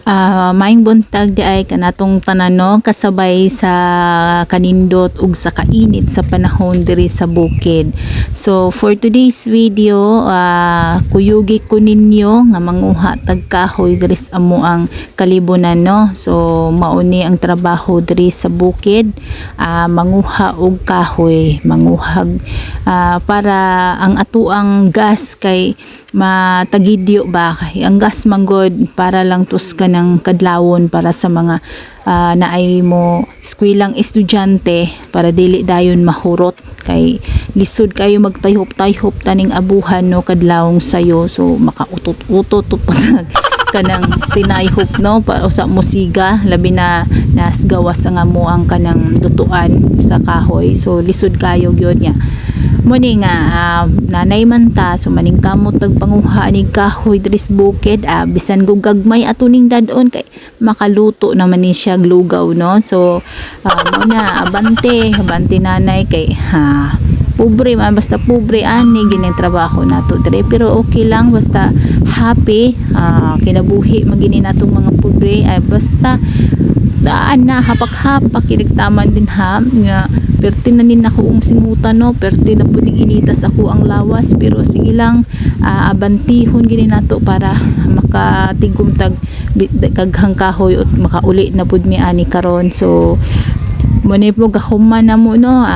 Maing buntag di ay kanatong tanano kasabay sa kanindot ug sa kainit sa panahon diri sa bukid. So for today's video, kuyugi ko ninyo nga manguha tag kahoy diri sa amo ang kalibunan no. So mauni ang trabaho diri sa bukid, manguha og kahoy, manguhag para ang atuang gas kay matagidyo ba kay ang gas manggod para lang tus ka ng kadlawon para sa mga naay mo eskwelang estudyante para dili dayon mahurot kay lisod kayo magtayhop-tayhop taning abuhan no kadlawong sayo, so makautot-utot kanang tinayhop no para sa musiga labi na nasgawas nga mo ang kanang lutuan sa kahoy, so lisod kayo gyud nya muni nga nanay man ta so maning kamot tag panguha ni kahoy diri sa bukid, bisan go gagmay atuning dadon kay makaluto naman ni siya lugaw no. So mo na abante nanay kay pobre man basta pobre ani gining trabaho nato dire, pero okay lang basta happy, kinabuhi magini natong mga pobre ay basta daan na hapak-hapak kinigtaman din ha nga perti na nin ako ang singutan no, perti na puting initas ako ang lawas, pero sige lang abantihon gini nato para makatigom tag kaghang kahoy at makauli na pud mi ani karon. So muni po gahuman na mo no,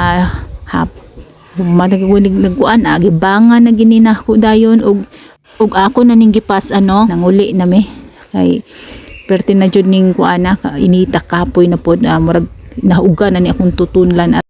nagkuan gibangan na gini nako dayon og ako na ning gipas nanguli na mi kay perti na jud ning kuana inita kapoy na pod, murag nahuga na ni akong tutunlan.